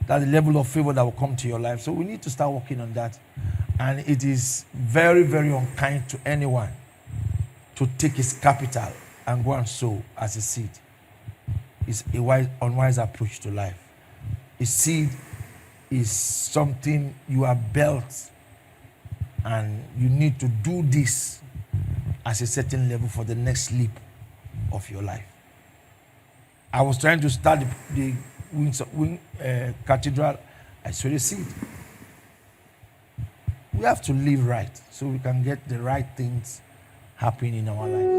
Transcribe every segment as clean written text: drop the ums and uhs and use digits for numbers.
That's the level of favor that will come to your life. So we need to start working on that. And it is very, very unkind to anyone to take his capital and go and sow as a seed. It's a unwise approach to life. A seed is something you are built, and you need to do this at a certain level for the next leap of your life. I was trying to start the cathedral. I sowed a seed. We have to live right so we can get the right things happening in our lives.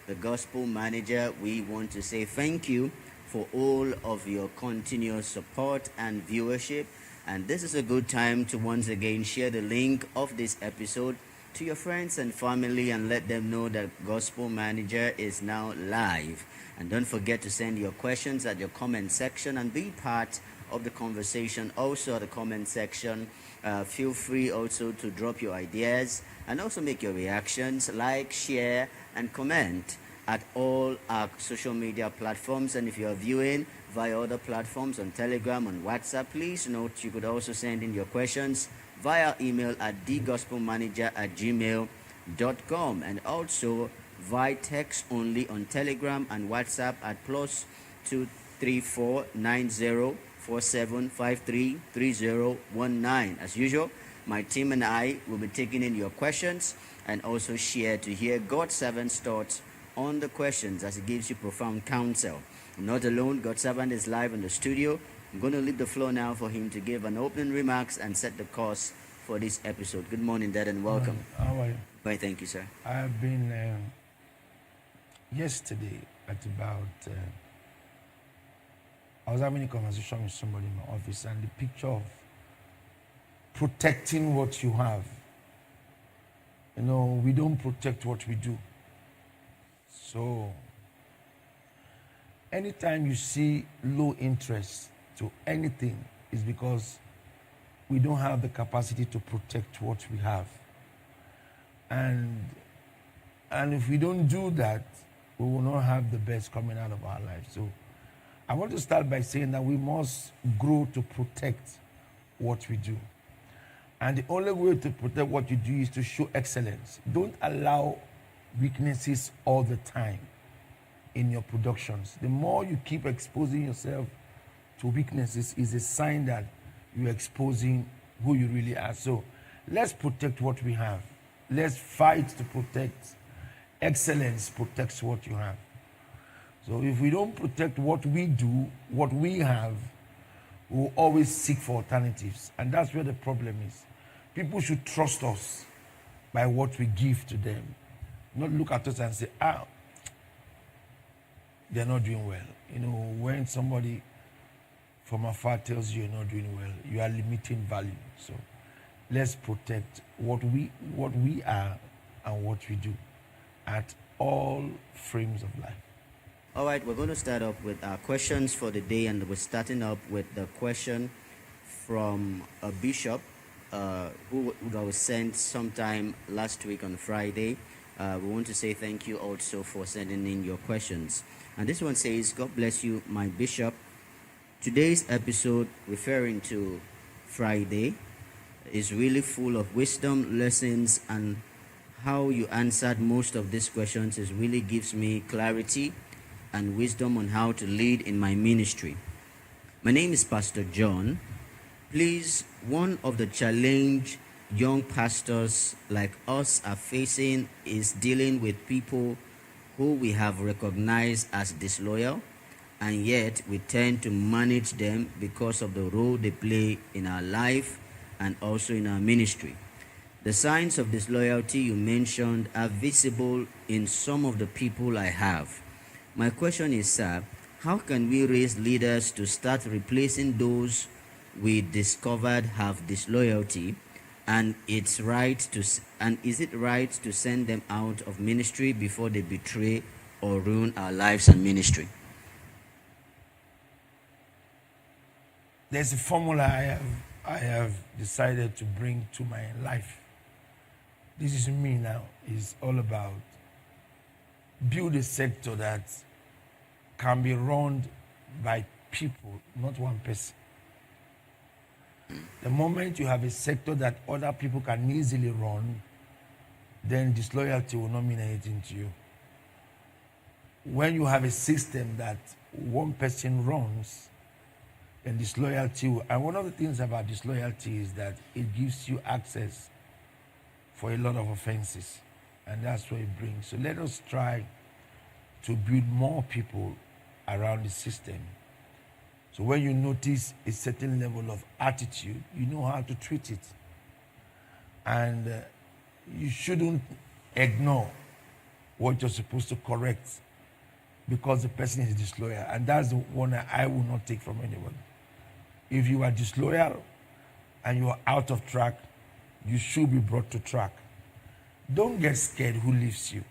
The Gospel Manager, we want to say thank you for all of your continuous support and viewership. And this is a good time to once again share the link of this episode to your friends and family and let them know that Gospel Manager is now live. And don't forget to send your questions at your comment section and be part of the conversation also at the comment section. Feel free also to drop your ideas and also make your reactions, like, share, and comment at all our social media platforms. And if you are viewing via other platforms on Telegram, on WhatsApp, please note you could also send in your questions via email at thegospelmanager@gmail.com, and also via text only on Telegram and WhatsApp at +234 9047533019. As usual, my team and I will be taking in your questions and also share to hear God's servant's thoughts on the questions as he gives you profound counsel. I'm not alone. God's servant is live in the studio. I'm going to leave the floor now for him to give an opening remarks and set the course for this episode. Good morning, Dad, and welcome. How are you? Right, thank you, sir. I have been yesterday at about I was having a conversation with somebody in my office, and the picture of protecting what you have. You know, we don't protect what we do. So, anytime you see low interest to anything, is because we don't have the capacity to protect what we have. And if we don't do that, we will not have the best coming out of our lives. So, I want to start by saying that we must grow to protect what we do. And the only way to protect what you do is to show excellence. Don't allow weaknesses all the time in your productions. The more you keep exposing yourself to weaknesses is a sign that you're exposing who you really are. So let's protect what we have. Let's fight to protect. Excellence protects what you have. So if we don't protect what we do, what we have, we'll always seek for alternatives. And that's where the problem is. People should trust us by what we give to them. Not look at us and say, they're not doing well. You know, when somebody from afar tells you you're not doing well, you are limiting value. So let's protect what we are and what we do at all frames of life. All right, we're going to start up with our questions for the day, and we're starting up with the question from a bishop who was sent sometime last week on Friday. We want to say thank you also for sending in your questions. And this one says, God bless you, my bishop. Today's episode, referring to Friday, is really full of wisdom, lessons, and how you answered most of these questions is really gives me clarity and wisdom on how to lead in my ministry. My name is Pastor John. Please, one of the challenge young pastors like us are facing is dealing with people who we have recognized as disloyal, and yet we tend to manage them because of the role they play in our life and also in our ministry. The signs of disloyalty you mentioned are visible in some of the people I have. My question is, sir, how can we raise leaders to start replacing those we discovered have disloyalty, and is it right to send them out of ministry before they betray or ruin our lives and ministry? There's a formula I have decided to bring to my life. This is me now. It's all about build a sector that can be run by people, not one person. The moment you have a sector that other people can easily run, then disloyalty will not mean anything to you. When you have a system that one person runs, then disloyalty will, and one of the things about disloyalty is that it gives you access for a lot of offenses, and that's what it brings. So let us try to build more people around the system. So when you notice a certain level of attitude, you know how to treat it. And you shouldn't ignore what you're supposed to correct because the person is disloyal. And that's the one that I will not take from anyone. If you are disloyal and you are out of track, you should be brought to track. Don't get scared who leaves you.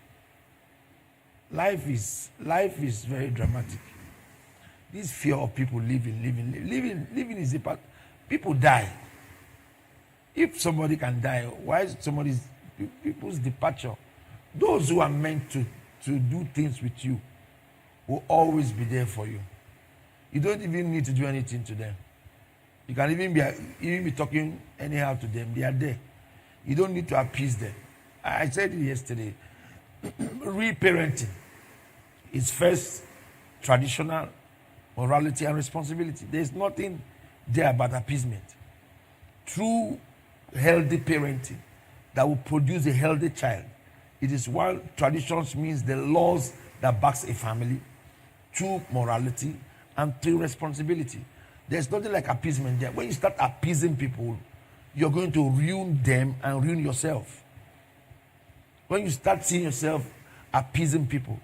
Life is very dramatic. This fear of people living is a part. People die. If somebody can die, why is people's departure? Those who are meant to do things with you will always be there for you. You don't even need to do anything to them. You can even be talking anyhow to them. They are there. You don't need to appease them. I said it yesterday. Reparenting is first traditional morality and responsibility. There's nothing there about appeasement. True healthy parenting that will produce a healthy child. It is one, traditions means the laws that backs a family. Two, morality. And three, responsibility. There's nothing like appeasement there. When you start appeasing people, you're going to ruin them and ruin yourself. When you start seeing yourself appeasing people,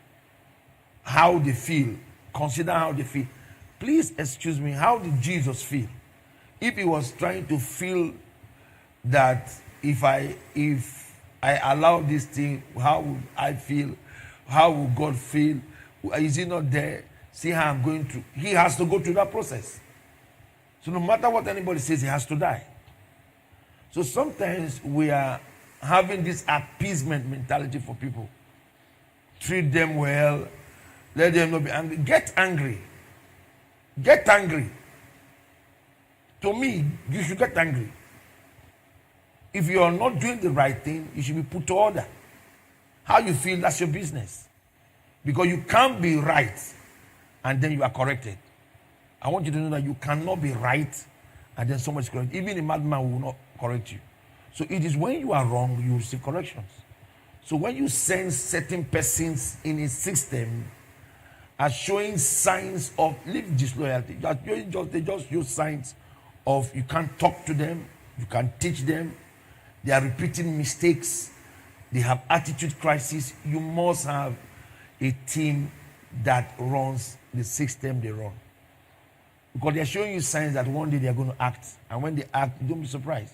how they feel, consider how they feel. Please excuse me, how did Jesus feel? If he was trying to feel that if I allow this thing, how would I feel? How will God feel? Is he not there? See how I'm going through. He has to go through that process. So no matter what anybody says, he has to die. So sometimes we are having this appeasement mentality for people. Treat them well. Let them not be angry. Get angry. Get angry. To me, you should get angry. If you are not doing the right thing, you should be put to order. How you feel, that's your business. Because you can't be right and then you are corrected. I want you to know that you cannot be right and then someone is corrected. Even a madman will not correct you. So it is when you are wrong, you receive corrections. So when you sense certain persons in a system are showing signs of disloyalty, they just show signs of you can't talk to them, you can't teach them, they are repeating mistakes, they have attitude crisis. You must have a team that runs the system they run. Because they're showing you signs that one day they're going to act. And when they act, don't be surprised.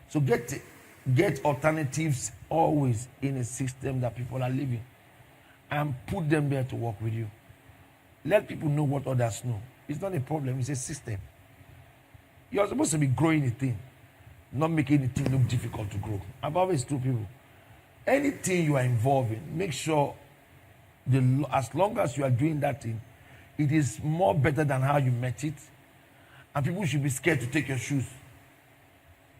So get alternatives always in a system that people are living. And put them there to work with you. Let people know what others know. It's not a problem, it's a system. You're supposed to be growing a thing, not making the thing look difficult to grow. I've always told people, anything you are involved in, make sure as long as you are doing that thing, it is more better than how you met it. And people should be scared to take your shoes.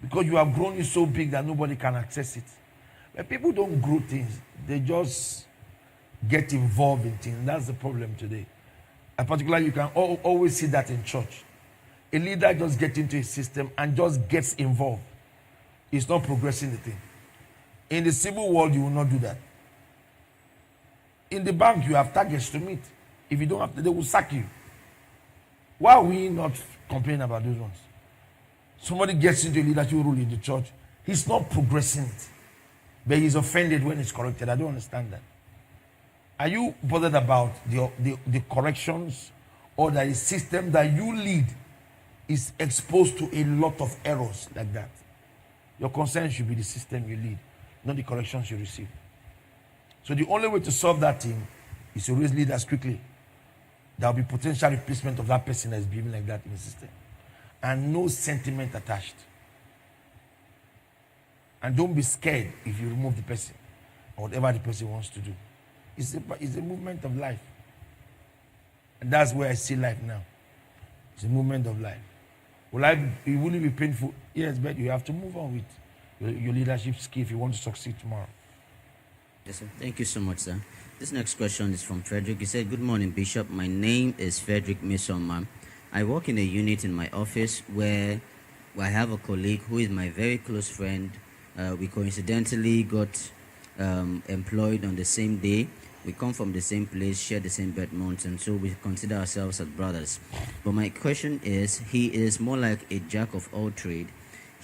Because you have grown it so big that nobody can access it. But people don't grow things. They just get involved in things. That's the problem today. And particularly, you can always see that in church. A leader just gets into a system and just gets involved. It's not progressing the thing. In the civil world, you will not do that. In the bank, you have targets to meet. If you don't have to, they will sack you. Why are we not complaining about those ones? Somebody gets into a leadership role in the church, he's not progressing it. But he's offended when it's corrected. I don't understand that. Are you bothered about the corrections, or that the system that you lead is exposed to a lot of errors like that? Your concern should be the system you lead, not the corrections you receive. So the only way to solve that thing is to raise leaders quickly. There will be potential replacement of that person that is behaving like that in the system. And no sentiment attached. And don't be scared if you remove the person or whatever the person wants to do. It's a movement of life. And that's where I see life now. It's a movement of life. It will be painful? Yes, but you have to move on with your leadership skill if you want to succeed tomorrow. Yes, sir. Thank you so much, sir. This next question is from Frederick. He said, "Good morning, Bishop. My name is Frederick Misoma. I work in a unit in my office where I have a colleague who is my very close friend. We coincidentally got employed on the same day. We come from the same place, share the same birth month, and so we consider ourselves as brothers. But my question is, he is more like a jack of all trade.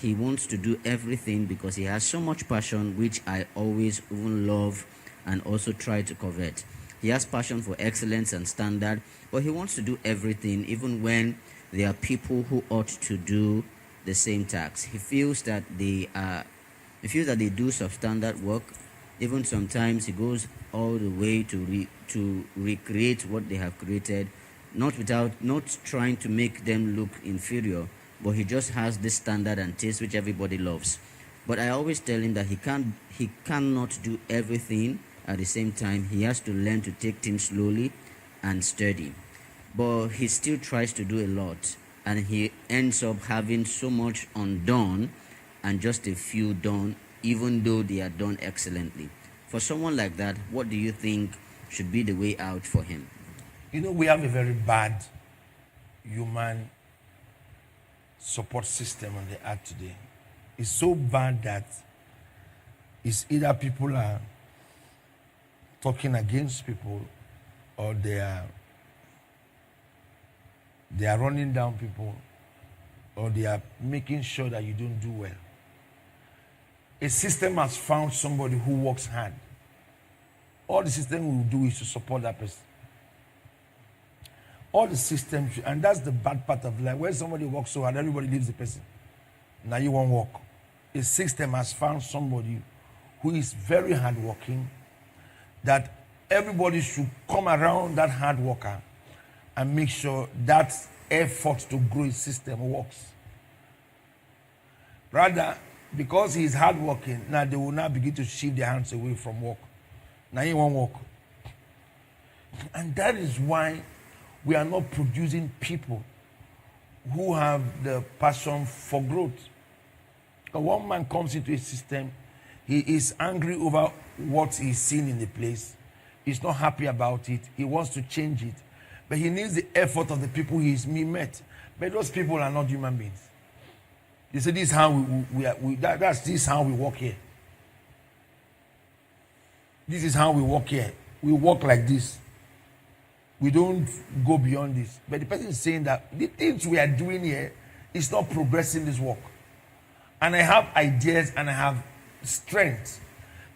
He wants to do everything because he has so much passion, which I always even love and also try to covet. He has passion for excellence and standard, but he wants to do everything, even when there are people who ought to do the same tasks. He feels that they do substandard work. Even sometimes he goes all the way to recreate what they have created, not trying to make them look inferior, but he just has this standard and taste which everybody loves. But I always tell him that he cannot do everything at the same time. He has to learn to take things slowly and steady. But he still tries to do a lot, and he ends up having so much undone and just a few done, even though they are done excellently. For someone like that, what do you think should be the way out for him? You know, we have a very bad human support system on the earth today. It's so bad that it's either people are talking against people, or they are running down people, or they are making sure that you don't do well. A system has found somebody who works hard. All the system will do is to support that person. All the systems, and that's the bad part of life. When somebody works so hard, everybody leaves the person. Now you won't work. A system has found somebody who is very hardworking, that everybody should come around that hard worker and make sure that effort to grow his system works. Rather, because he's hardworking, now they will now begin to shift their hands away from work. Now he won't work. And that is why we are not producing people who have the passion for growth. One man comes into a system, he is angry over what he's seen in the place. He's not happy about it. He wants to change it. But he needs the effort of the people he met. But those people are not human beings. They say, this is how this is how we work here. This is how we work here. We work like this. We don't go beyond this. But the person is saying that the things we are doing here is not progressing this work. And I have ideas and I have strength.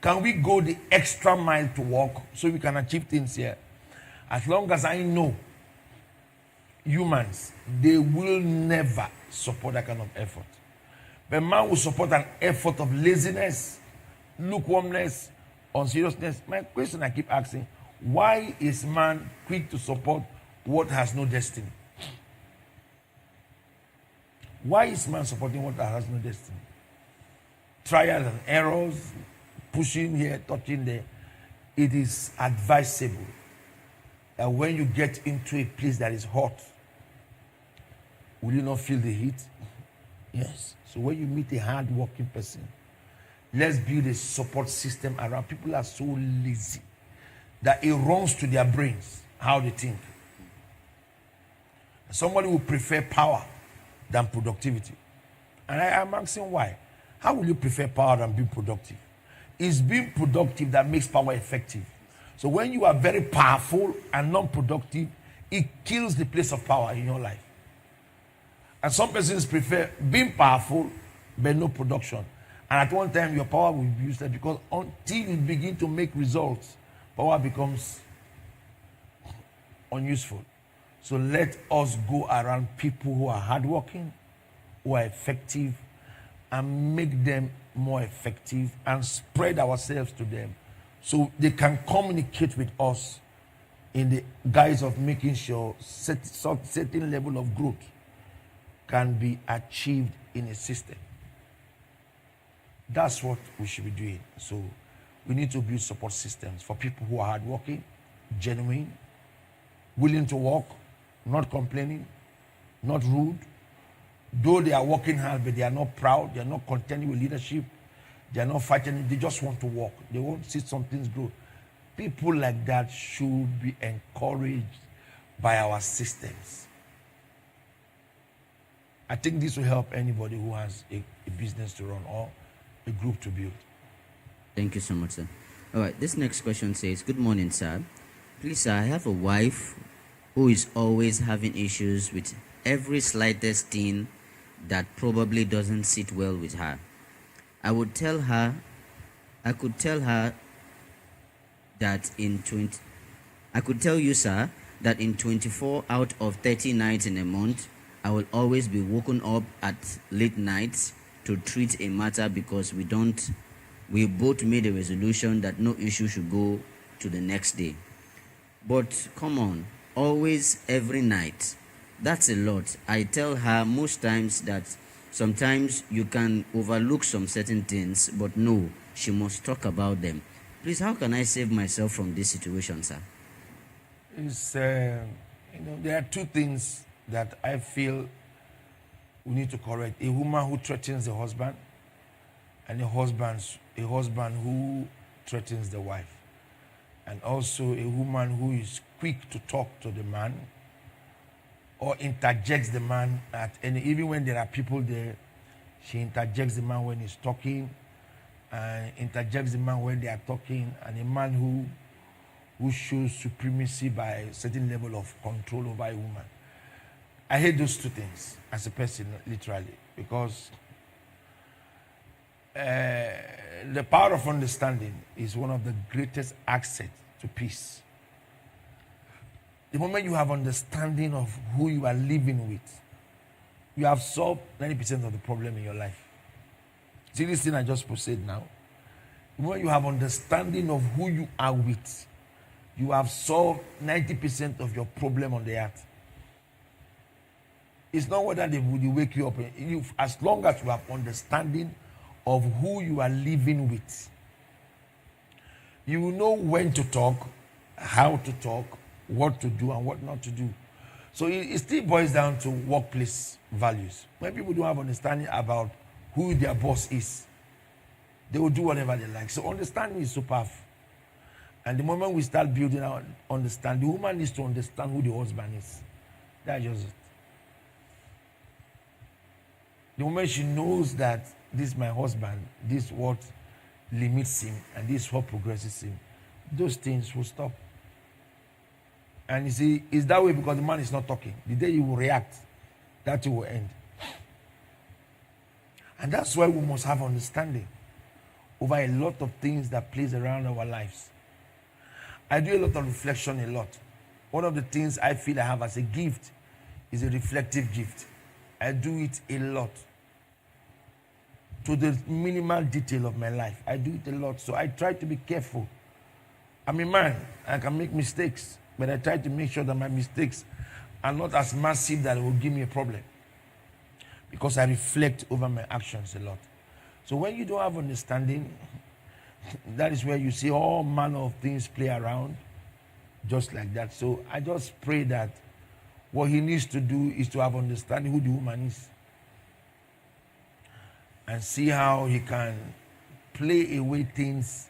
Can we go the extra mile to work so we can achieve things here? As long as I know humans, they will never support that kind of effort. But man will support an effort of laziness, lukewarmness, unseriousness. My question I keep asking, why is man quick to support what has no destiny? Why is man supporting what has no destiny? Trials and errors, pushing here, touching there. It is advisable that when you get into a place that is hot, will you not feel the heat? Yes. So when you meet a hard-working person, let's build a support system around. People are so lazy that it runs to their brains how they think. Somebody will prefer power than productivity. And I am asking why. How will you prefer power than being productive? It's being productive that makes power effective. So when you are very powerful and non-productive, it kills the place of power in your life. And some persons prefer being powerful but no production. And at one time, your power will be useless because until you begin to make results, power becomes unuseful. So let us go around people who are hardworking, who are effective, and make them more effective and spread ourselves to them so they can communicate with us in the guise of making sure certain level of growth can be achieved in a system. That's what we should be doing. So we need to build support systems for people who are hardworking, genuine, willing to work, not complaining, not rude. Though they are working hard, but they are not proud, they are not contending with leadership, they are not fighting, they just want to work. They want to see some things grow. People like that should be encouraged by our systems. I think this will help anybody who has a business to run or a group to build. Thank you so much, sir. All right, this next question says, good morning, sir. Please, sir, I have a wife who is always having issues with every slightest thing that probably doesn't sit well with her. I could tell her that I could tell you, sir, that in 24 out of 30 nights in a month, I will always be woken up at late nights to treat a matter because we both made a resolution that no issue should go to the next day. But come on, always every night. That's a lot. I tell her most times that sometimes you can overlook some certain things, but no, she must talk about them. Please, how can I save myself from this situation, sir? There are two things that I feel we need to correct. A woman who threatens the husband and a husband who threatens the wife. And also a woman who is quick to talk to the man or interjects the man even when there are people there, she interjects the man when he's talking and interjects the man when they are talking, and a man who shows supremacy by a certain level of control over a woman. I hate those two things as a person, literally, because the power of understanding is one of the greatest assets to peace. The moment you have understanding of who you are living with, you have solved 90% of the problem in your life. See this thing I just said now? The moment you have understanding of who you are with, you have solved 90% of your problem on the earth. It's not whether they will wake you up. As long as you have understanding of who you are living with, you will know when to talk, how to talk, what to do and what not to do. So it still boils down to workplace values. When people don't have understanding about who their boss is, they will do whatever they like. So understanding is so powerful. And the moment we start building our understanding, the woman needs to understand who the husband is. That's just it. The moment she knows that this is my husband, this is what limits him, and this is what progresses him, those things will stop. And you see, it's that way because the man is not talking. The day he will react, that will end. And that's why we must have understanding over a lot of things that plays around our lives. I do a lot of reflection a lot. One of the things I feel I have as a gift is a reflective gift. I do it a lot. To the minimal detail of my life. I do it a lot. So I try to be careful. I'm a man. I can make mistakes. But I try to make sure that my mistakes are not as massive that it will give me a problem. Because I reflect over my actions a lot. So when you don't have understanding, that is where you see all manner of things play around. Just like that. So I just pray that what he needs to do is to have understanding who the woman is. and see how he can play away things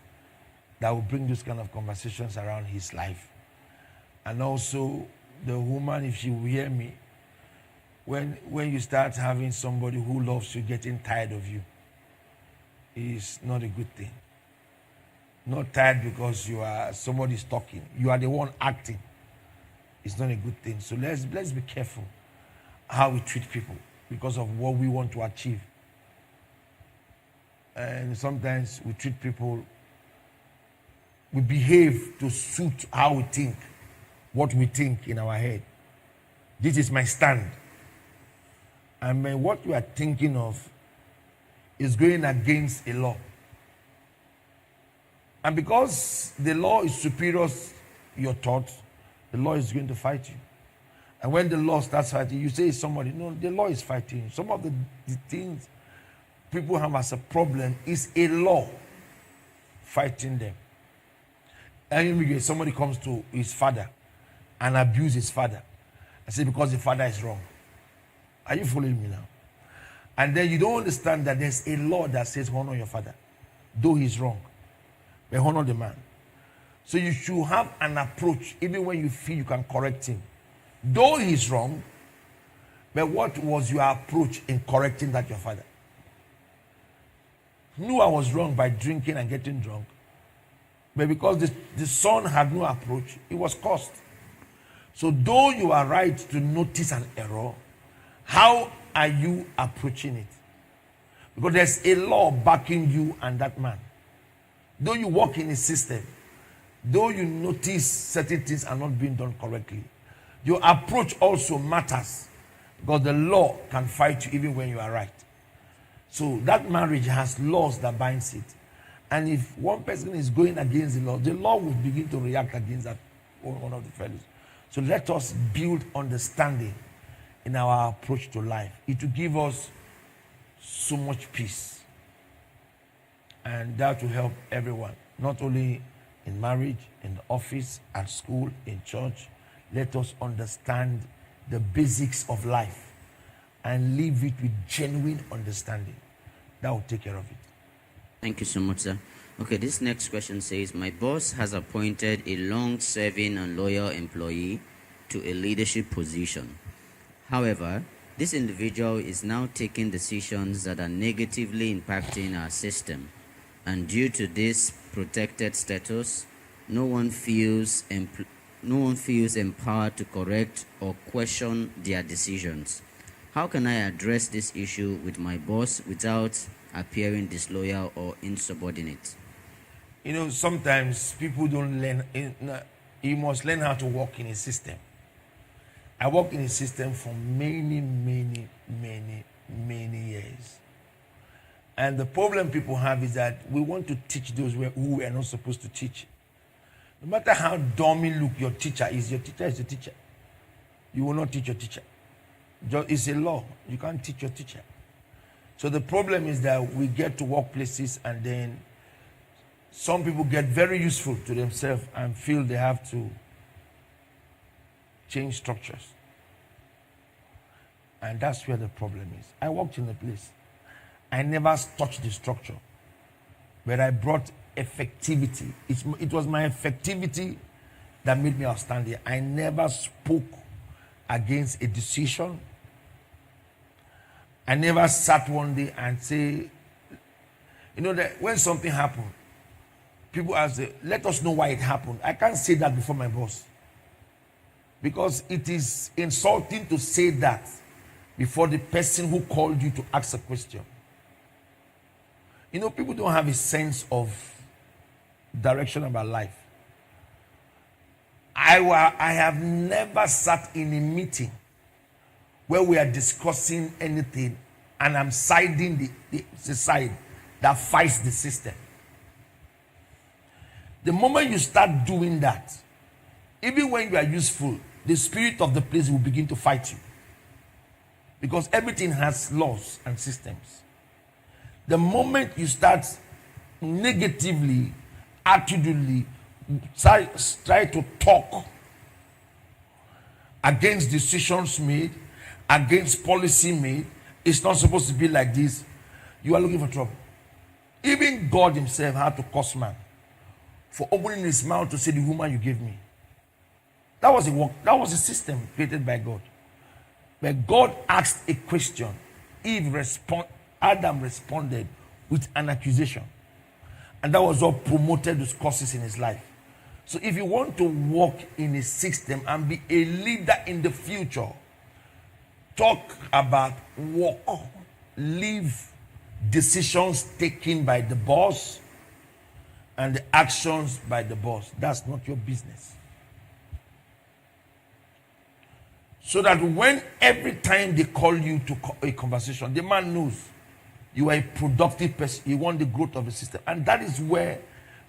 that will bring those kind of conversations around his life. And also, the woman, if she will hear me, when you start having somebody who loves you getting tired of you, it's not a good thing. Not tired because you are somebody's talking. You are the one acting. It's not a good thing. So let's be careful how we treat people because of what we want to achieve. And sometimes we treat people, we behave to suit how we think, what we think in our head. This is my stand. And what you are thinking of is going against a law. And because the law is superior to your thoughts, the law is going to fight you. And when the law starts fighting, you say somebody, no, the law is fighting you. Some of the things people have as a problem is a law fighting them. And somebody comes to his father and abuses his father. I say because the father is wrong. Are you following me now? And then you don't understand that there's a law that says honor your father, though he's wrong. But honor the man. So you should have an approach, even when you feel you can correct him. Though he's wrong, but what was your approach in correcting that your father? Noah was wrong by drinking and getting drunk. But because the son had no approach, it was cursed. So though you are right to notice an error, how are you approaching it? Because there's a law backing you and that man. Though you work in a system, though you notice certain things are not being done correctly, your approach also matters because the law can fight you even when you are right. So that marriage has laws that binds it. And if one person is going against the law will begin to react against that one of the fellows. So let us build understanding in our approach to life. It will give us so much peace. And that will help everyone, not only in marriage, in the office, at school, in church. Let us understand the basics of life and live it with genuine understanding. That will take care of it. Thank you so much, sir. Okay, this next question says, my boss has appointed a long-serving and loyal employee to a leadership position. However, this individual is now taking decisions that are negatively impacting our system. And due to this protected status, no one feels empowered to correct or question their decisions. How can I address this issue with my boss without appearing disloyal or insubordinate? You know, sometimes people don't learn. You must learn how to work in a system. I worked in a system for many years. And the problem people have is that we want to teach those who we are not supposed to teach. No matter how dumb you look, your teacher is your teacher. You will not teach your teacher. It's a law. You can't teach your teacher. So the problem is that we get to workplaces and then some people get very useful to themselves and feel they have to change structures. And that's where the problem is. I worked in a place. I never touched the structure, but I brought effectivity. It was my effectivity that made me outstanding. I never spoke against a decision. I never sat one day and say, you know, that when something happened, people ask, let us know why it happened. I can't say that before my boss. Because it is insulting to say that before the person who called you to ask a question. You know, people don't have a sense of direction about life. I have never sat in a meeting where we are discussing anything and I'm siding the side that fights the system. The moment you start doing that, even when you are useful, the spirit of the place will begin to fight you. Because everything has laws and systems. The moment you start negatively, attitudinally, try to talk against decisions made, against policy made, it's not supposed to be like this. you are looking for trouble. Even God himself had to curse man for opening his mouth to say, the woman you gave me. That was a work, that was a system created by God. But God asked a question. Adam responded with an accusation. And that was what promoted those curses in his life. So if you want to walk in a system and be a leader in the future, talk about work, leave decisions taken by the boss and the actions by the boss. That's not your business. So that when every time they call you to a conversation, the man knows you are a productive person. You want the growth of the system. And that is where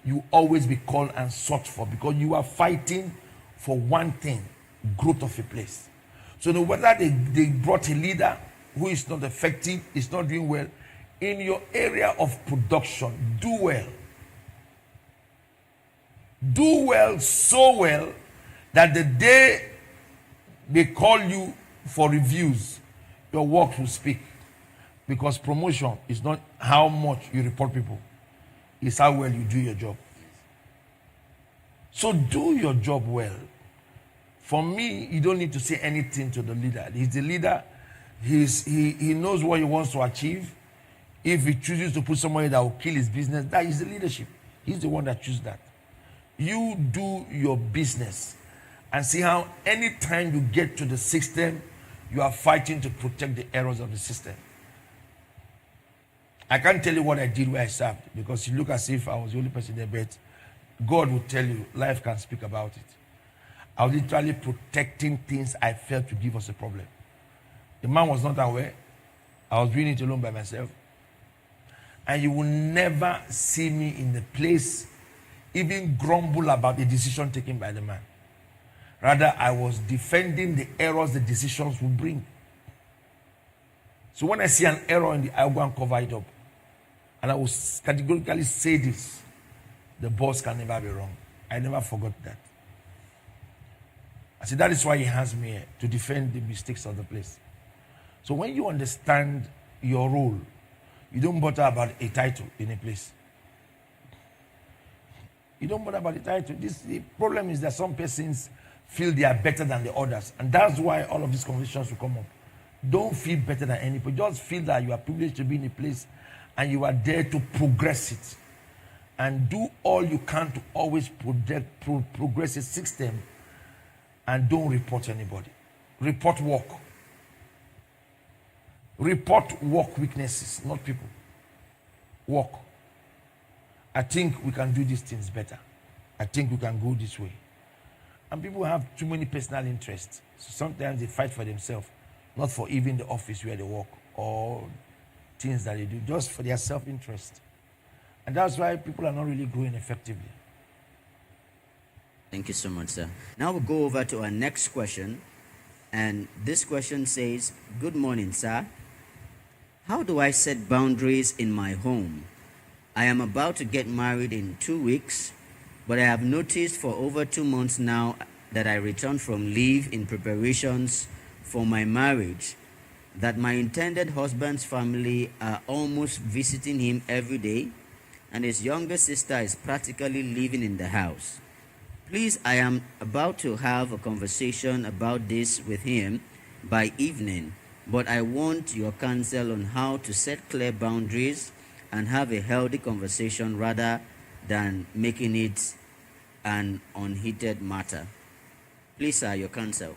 you always be called and sought for, because you are fighting for one thing, growth of a place. So no whether they brought a leader who is not effective, is not doing well, in your area of production, do well. Do well, so well, that the day they call you for reviews, your work will speak. Because promotion is not how much you report people, it's how well you do your job. So do your job well. For me, you don't need to say anything to the leader. He's the leader. He knows what he wants to achieve. If he chooses to put somebody that will kill his business, that is the leadership. He's the one that chooses that. You do your business and see how anytime you get to the system, you are fighting to protect the errors of the system. I can't tell you what I did where I served, because you look as if I was the only person there, but God will tell you, life can speak about it. I was literally protecting things I felt to give us a problem. The man was not aware. I was doing it alone by myself. And you will never see me in the place even grumble about the decision taken by the man. Rather, I was defending the errors the decisions would bring. So when I see an error in the, I'll go and cover it up. And I will categorically say this: the boss can never be wrong. I never forgot that. I said, that is why he has me here, to defend the mistakes of the place. So when you understand your role, you don't bother about a title in a place. You don't bother about the title. The problem is that some persons feel they are better than the others. And that's why all of these conversations will come up. Don't feel better than anybody. Just feel that you are privileged to be in a place and you are there to progress it. And do all you can to always progress a system, and don't report anybody. Report work. Report work weaknesses, not people. Work. I think we can do these things better. I think we can go this way. And people have too many personal interests. So sometimes they fight for themselves, not for even the office where they work or things that they do, just for their self-interest. And that's why people are not really growing effectively. Thank you so much, sir. Now we'll go over to our next question. And this question says, good morning, sir. How do I set boundaries in my home? I am about to get married in 2 weeks, but I have noticed for over 2 months now that I returned from leave in preparations for my marriage, that my intended husband's family are almost visiting him every day, and his younger sister is practically living in the house. Please, I am about to have a conversation about this with him by evening, but I want your counsel on how to set clear boundaries and have a healthy conversation rather than making it an unheated matter. Please, sir, your counsel.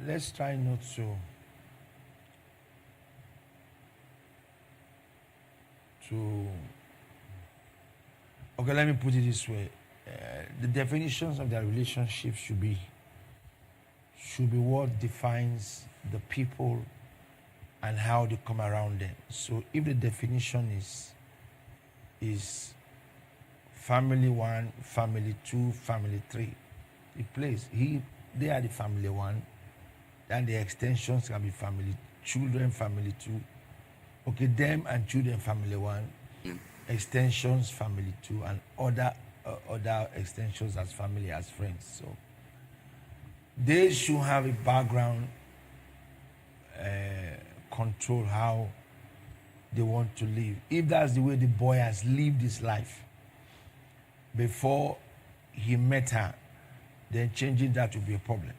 Let's try not to okay, let me put it this way. The definitions of their relationship should be what defines the people and how they come around them. So if the definition is family 1, family 2, family 3, it plays. They are the family 1, then the extensions can be family children, family 2. Okay, them and children, family 1. Extensions, family 2, and other extensions as family, as friends. So they should have a background control how they want to live. If that's the way the boy has lived his life before he met her, then changing that will be a problem.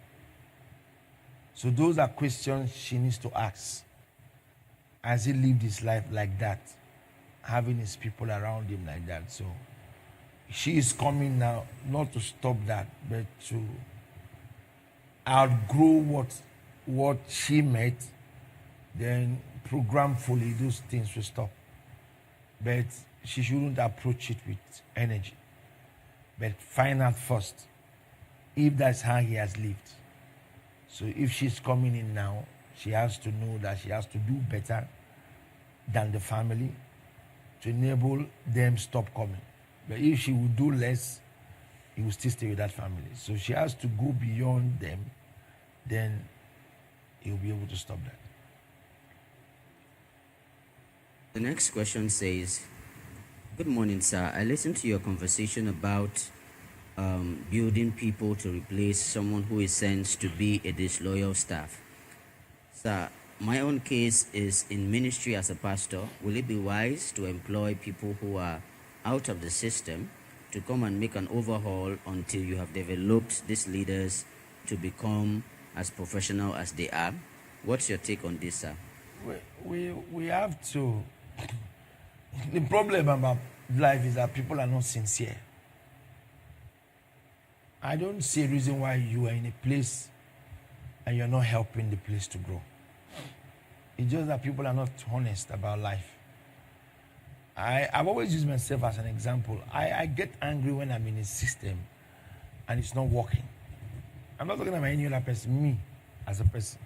So those are questions she needs to ask. Has he lived his life like that? Having his people around him like that. So she is coming now, not to stop that, but to outgrow what she met, then programfully those things will stop. But she shouldn't approach it with energy. But find out first if that's how he has lived. So if she's coming in now, she has to know that she has to do better than the family to enable them stop coming. But if she will do less, he will still stay with that family. So she has to go beyond them, then he will be able to stop that. The next question says, good morning, sir. I listened to your conversation about building people to replace someone who is sensed to be a disloyal staff. Sir, my own case is in ministry as a pastor. Will it be wise to employ people who are out of the system to come and make an overhaul until you have developed these leaders to become as professional as they are? What's your take on this, sir? We have to. The problem about life is that people are not sincere. I don't see a reason why you are in a place and you're not helping the place to grow. It's just that people are not honest about life. I've always used myself as an example. I get angry when I'm in a system and it's not working. I'm not talking about any other person, me as a person.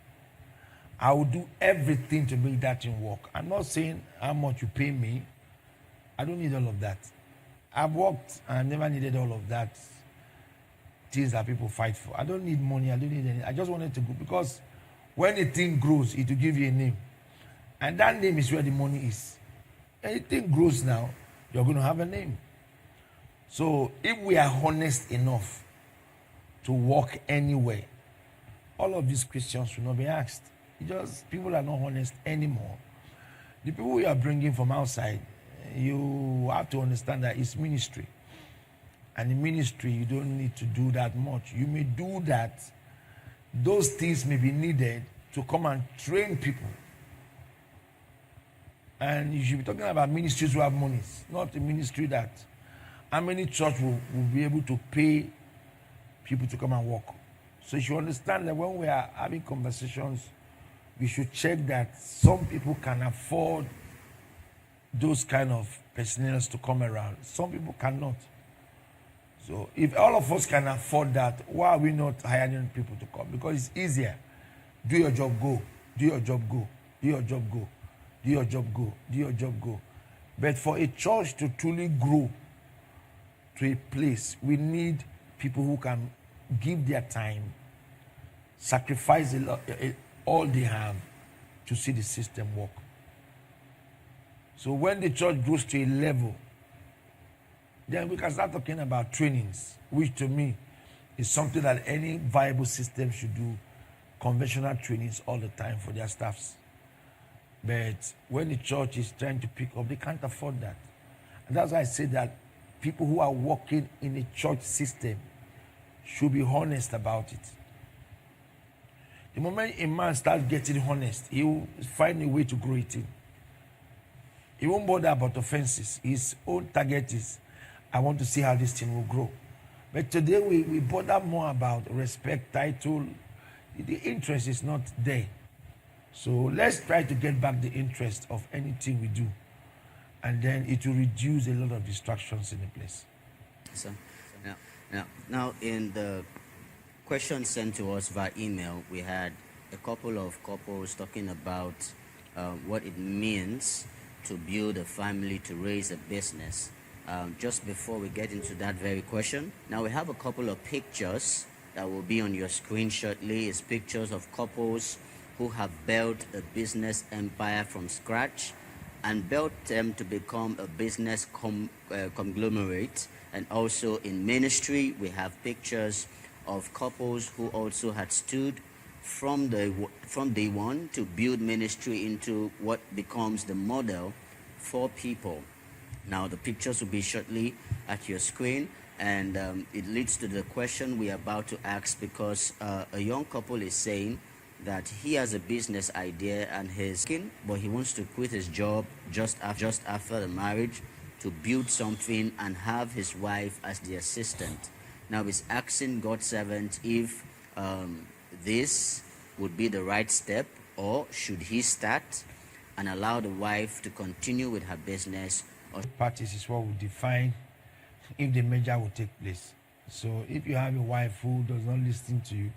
I will do everything to make that thing work. I'm not saying how much you pay me. I don't need all of that. I've worked and I've never needed all of that. Things that people fight for. I don't need money. I don't need anything. I just wanted to go because when a thing grows, it will give you a name. And that name is where the money is. Anything grows now, you're going to have a name. So if we are honest enough to walk anywhere, all of these questions will not be asked. Just people are not honest anymore. The people you are bringing from outside, you have to understand that it's ministry. And in ministry, you don't need to do that much. You may do that. Those things may be needed to come and train people. And you should be talking about ministries who have monies, not a ministry that how many church will be able to pay people to come and work. So you should understand that when we are having conversations, we should check that some people can afford those kind of personnel to come around. Some people cannot. So if all of us can afford that, why are we not hiring people to come? Because it's easier. Do your job, go. Do your job, go. Do your job, go. Do your job, go. Do your job, go. But for a church to truly grow to a place, we need people who can give their time, sacrifice all they have to see the system work. So when the church goes to a level, then we can start talking about trainings, which to me is something that any viable system should do, conventional trainings all the time for their staffs. But when the church is trying to pick up, they can't afford that. And that's why I say that people who are working in a church system should be honest about it. The moment a man starts getting honest, he will find a way to grow it in. He won't bother about offenses. His own target is, I want to see how this thing will grow. But today we bother more about respect, title. The interest is not there. So let's try to get back the interest of anything we do. And then it will reduce a lot of distractions in the place. So, now in the question sent to us via email, we had a couple of couples talking about what it means to build a family, to raise a business. Just before we get into that very question, now we have a couple of pictures that will be on your screen shortly. It's pictures of couples who have built a business empire from scratch and built them to become a business conglomerate. And also in ministry, we have pictures of couples who also had stood from day one to build ministry into what becomes the model for people. Now, the pictures will be shortly at your screen, and it leads to the question we are about to ask, because a young couple is saying that he has a business idea and but he wants to quit his job just after the marriage to build something and have his wife as the assistant. Now he's asking God's servant if this would be the right step, or should he start and allow the wife to continue with her business. Parties is what will define if the merger will take place. So if you have a wife who does not listen to you,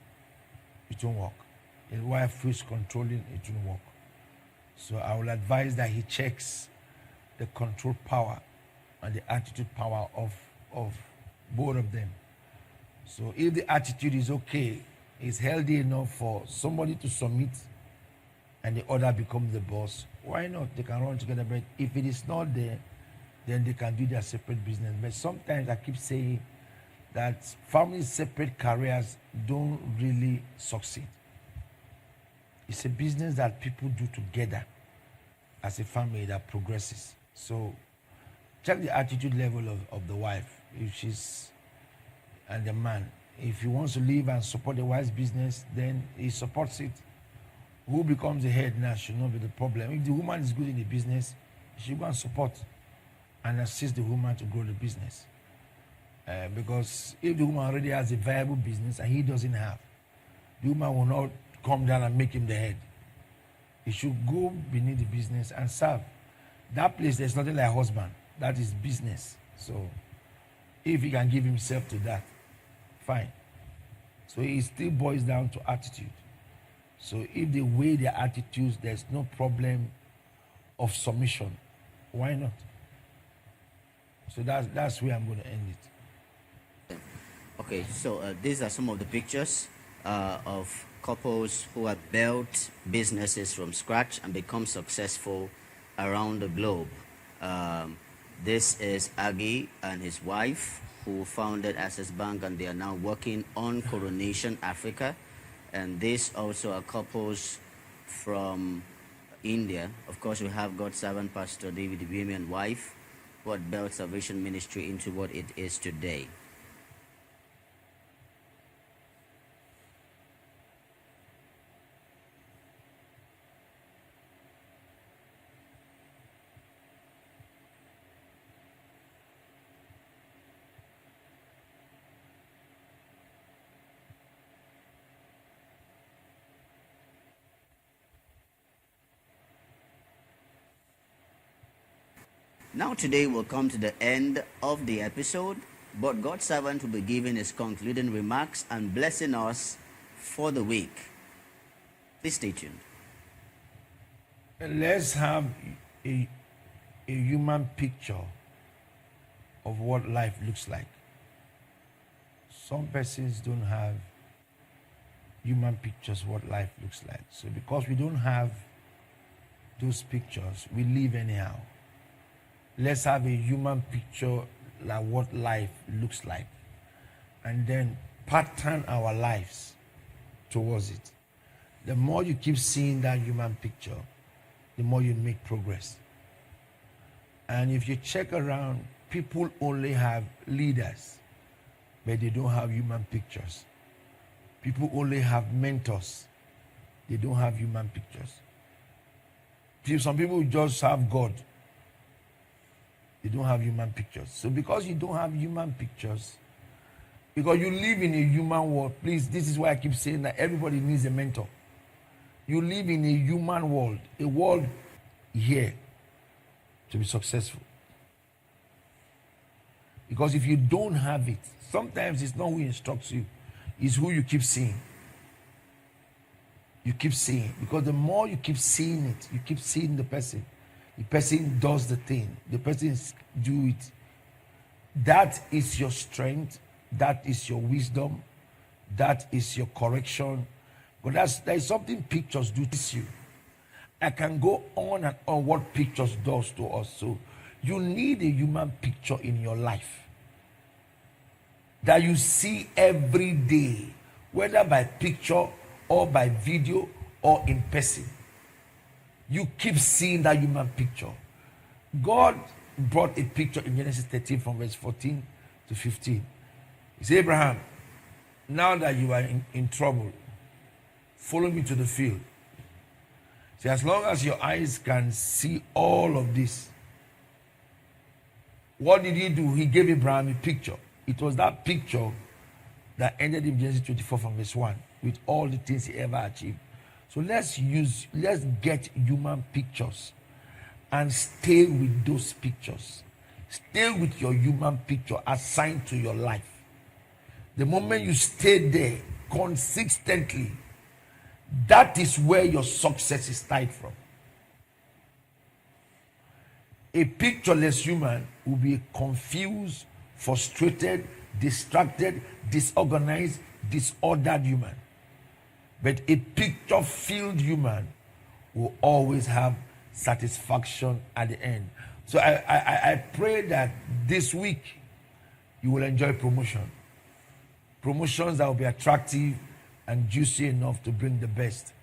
it won't work. A wife who is controlling, it won't work. So I will advise that he checks the control power and the attitude power of both of them. So if the attitude is okay, it's healthy enough for somebody to submit and the other becomes the boss, why not? They can run together. But if it is not there, then they can do their separate business. But sometimes I keep saying that families' separate careers don't really succeed. It's a business that people do together as a family that progresses. So check the attitude level of the wife, if she's, and the man. If he wants to live and support the wife's business, then he supports it. Who becomes the head now should not be the problem. If the woman is good in the business, she should go and support and assist the woman to grow the business. Because if the woman already has a viable business and he doesn't have, the woman will not come down and make him the head. He should go beneath the business and serve. That place, there's nothing like husband. That is business. So if he can give himself to that, fine. So it still boils down to attitude. So if they weigh their attitudes, there's no problem of submission. Why not? So that's where I'm going to end it. Okay, so these are some of the pictures of couples who have built businesses from scratch and become successful around the globe. This is Egbe and his wife, who founded Access Bank, and they are now working on Coronation Africa. And these also are couples from India. Of course, we have God's servant, Pastor David Ibemi, and wife, who had built Salvation Ministry into what it is today. Now today we'll come to the end of the episode, but God's servant will be giving his concluding remarks and blessing us for the week. Please stay tuned. Let's have a human picture of what life looks like. Some persons don't have human pictures what life looks like. So because we don't have those pictures, we live anyhow. Let's have a human picture like what life looks like, and then pattern our lives towards it. The more you keep seeing that human picture, the more you make progress. And if you check around, people only have leaders, but they don't have human pictures. People only have mentors. They don't have human pictures. Some people just have God. They don't have human pictures. So because you don't have human pictures, because you live in a human world, please, this is why I keep saying that everybody needs a mentor. You live in a human world, a world here to be successful. Because if you don't have it, sometimes it's not who instructs you, it's who you keep seeing. You keep seeing, because the more you keep seeing it, you keep seeing the person does the thing, the person do it. That is your strength, that is your wisdom, that is your correction. But there is something pictures do to you. I can go on and on what pictures does to us. So you need a human picture in your life that you see every day, whether by picture or by video or in person. You keep seeing that human picture. God brought a picture in Genesis 13 from verse 14 to 15. He said, Abraham, now that you are in trouble, follow me to the field. See, as long as your eyes can see all of this, what did he do? He gave Abraham a picture. It was that picture that ended in Genesis 24 from verse 1 with all the things he ever achieved. So let's get human pictures and stay with those pictures. Stay with your human picture assigned to your life. The moment you stay there consistently, that is where your success is tied from. A pictureless human will be confused, frustrated, distracted, disorganized, disordered human. But a picture-filled human will always have satisfaction at the end. So I pray that this week you will enjoy promotion. Promotions that will be attractive and juicy enough to bring the best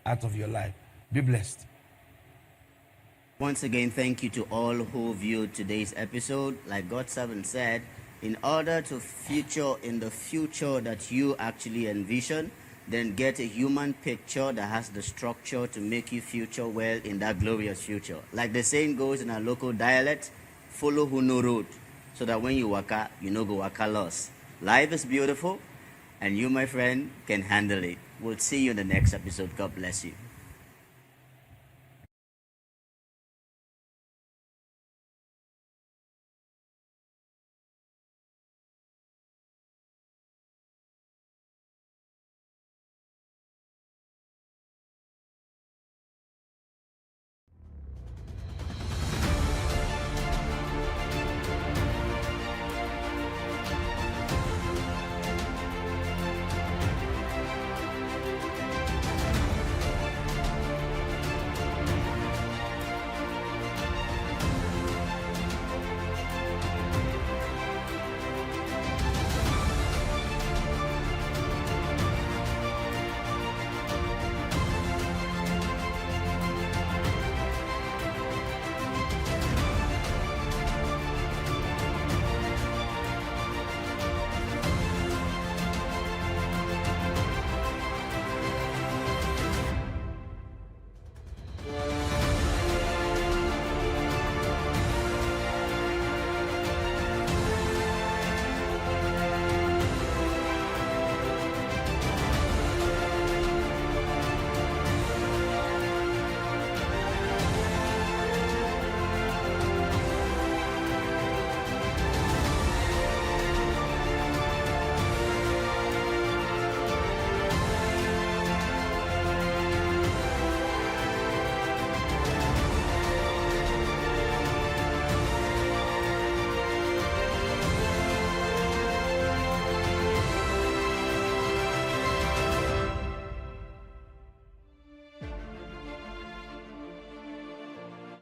out of your life. Be blessed. Once again, thank you to all who viewed today's episode. Like God's servant said, in order to feature in the future that you actually envision, then get a human picture that has the structure to make you future well in that glorious future. Like the saying goes in our local dialect, follow who know road, so that when you waka, you no go waka lost. Life is beautiful, and you, my friend, can handle it. We'll see you in the next episode. God bless you.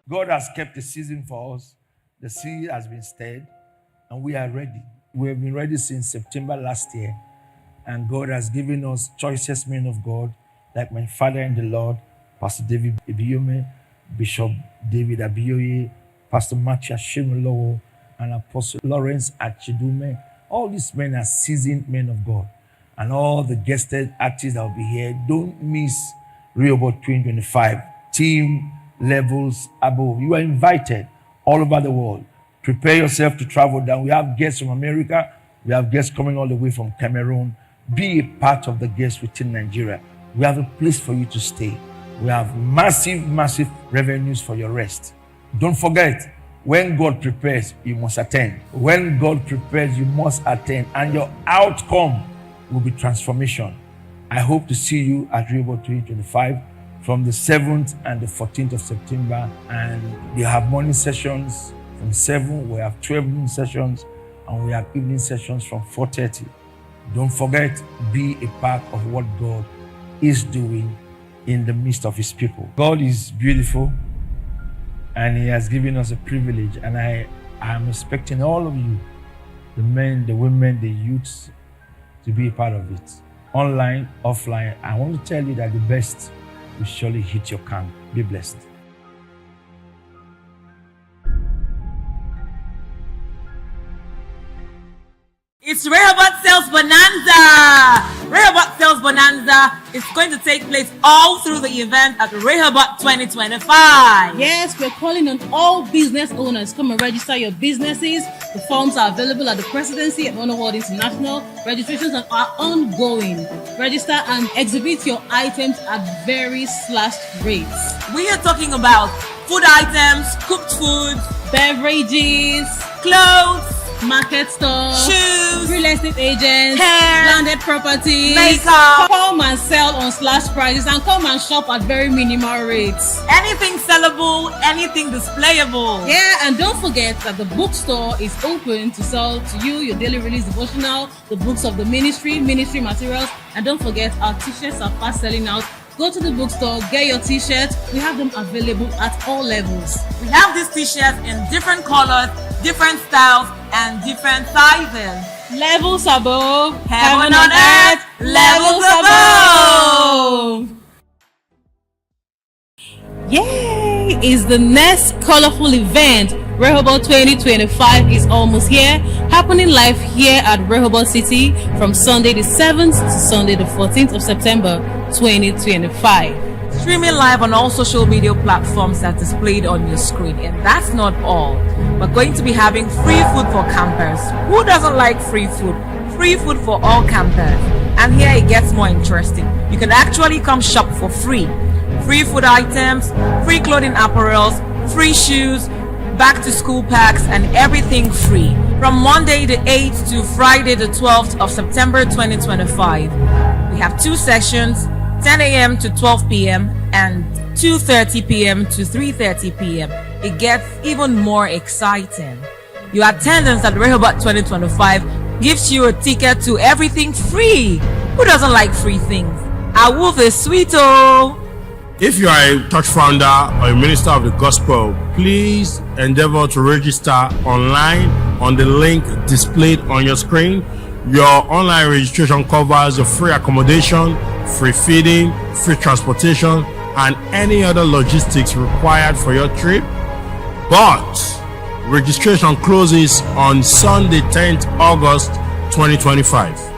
God has kept the season for us. The sea has been stirred, and we are ready. We have been ready since September last year, and God has given us choicest men of God, like my father in the Lord, Pastor David Ibiome, Bishop David Abiyoye, Pastor Matthew Ashimolowo, and Apostle Lawrence Achidume. All these men are seasoned men of God, and all the guested artists that will be here. Don't miss Rehoboth 2025 team levels above. You are invited all over the world. Prepare yourself to travel down. We have guests from America. We have guests coming all the way from Cameroon. Be a part of the guests within Nigeria. We have a place for you to stay. We have massive revenues for your rest. Don't forget, when God prepares, you must attend. When God prepares, you must attend. And your outcome will be transformation. I hope to see you at Rehoboth 2025 from the 7th and the 14th of September. And we have morning sessions from 7, we have 12 noon sessions, and we have evening sessions from 4:30. Don't forget, be a part of what God is doing in the midst of his people. God is beautiful, and he has given us a privilege, and I am expecting all of you, the men, the women, the youths, to be a part of it. online, offline. I want to tell you that the best will surely hit your camp. Be blessed. It's Rehoboth Sales Bonanza! Rehoboth Sales Bonanza is going to take place all through the event at Rehoboth 2025. Yes, we're calling on all business owners. Come and register your businesses. The forms are available at the Presidency at Honor World International. Registrations are ongoing. Register and exhibit your items at very slashed rates. We are talking about food items, cooked foods, Beverages, clothes, market stores, shoes, real estate agents, hair, landed properties, makeup. Come and sell on slash prices and come and shop at very minimal rates. Anything sellable, anything displayable. Yeah, and don't forget that the bookstore is open to sell to you your daily release devotional, the books of the ministry materials, and don't forget our t-shirts are fast selling out. Go to the bookstore, get your t-shirts. We have them available at all levels. We have these t-shirts in different colors, different styles, and different sizes. Levels above, Heaven on earth, levels above. Yay! Is the next colorful event. Rehoboth 2025 is almost here, happening live here at Rehoboth City from Sunday the 7th to Sunday the 14th of September 2025. Streaming live on all social media platforms that's displayed on your screen. And that's not all. We're going to be having free food for campers. Who doesn't like free food? Free food for all campers. And here it gets more interesting. You can actually come shop for free. Free food items, free clothing apparels, free shoes, back to school packs, and everything free. From Monday the 8th to Friday the 12th of September 2025. We have two sessions, 10 a.m. to 12 p.m. and 2:30 p.m. to 3:30 p.m. It gets even more exciting. Your attendance at Rehoboth 2025 gives you a ticket to everything free. Who doesn't like free things? Our wolf is sweet, oh! If you are a church founder or a minister of the gospel, please endeavor to register online on the link displayed on your screen. Your online registration covers your free accommodation, free feeding, free transportation, and any other logistics required for your trip. But registration closes on Sunday, 10th August 2025.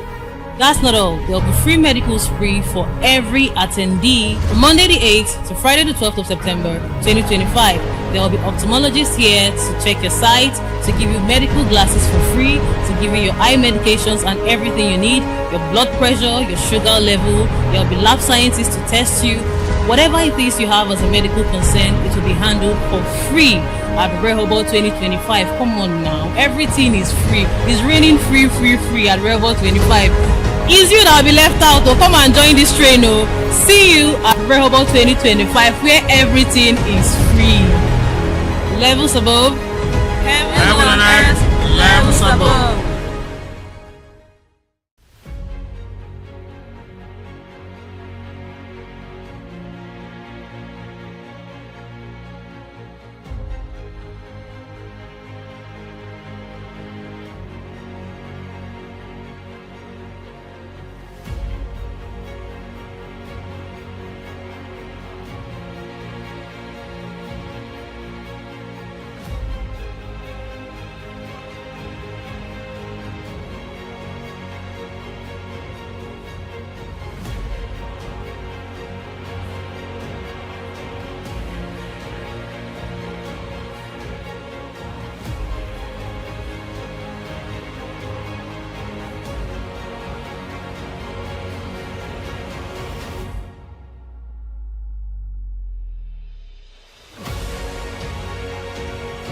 That's not all. There will be free medicals free for every attendee from Monday the 8th to Friday the 12th of September 2025. There will be ophthalmologists here to check your sight, to give you medical glasses for free, to give you your eye medications and everything you need, your blood pressure, your sugar level. There will be lab scientists to test you. Whatever it is you have as a medical concern, it will be handled for free at Rehoboth 2025. Come on now, everything is free. It's raining free at Rehoboth 25. Is you that will be left out, or come and join this train. Oh, see you at Rehoboth 2025, where everything is free. Levels above, Heaven on earth, levels above.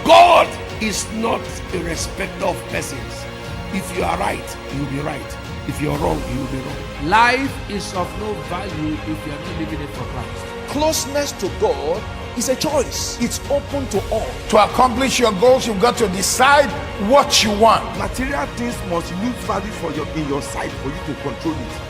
God is not a respecter of persons. If you are right, you will be right. If you're wrong, you will be wrong. Life is of no value if you are not living it for Christ. Closeness to God is a choice. It's open to all. To accomplish your goals, you've got to decide what you want. Material things must lose value in your sight for you to control it.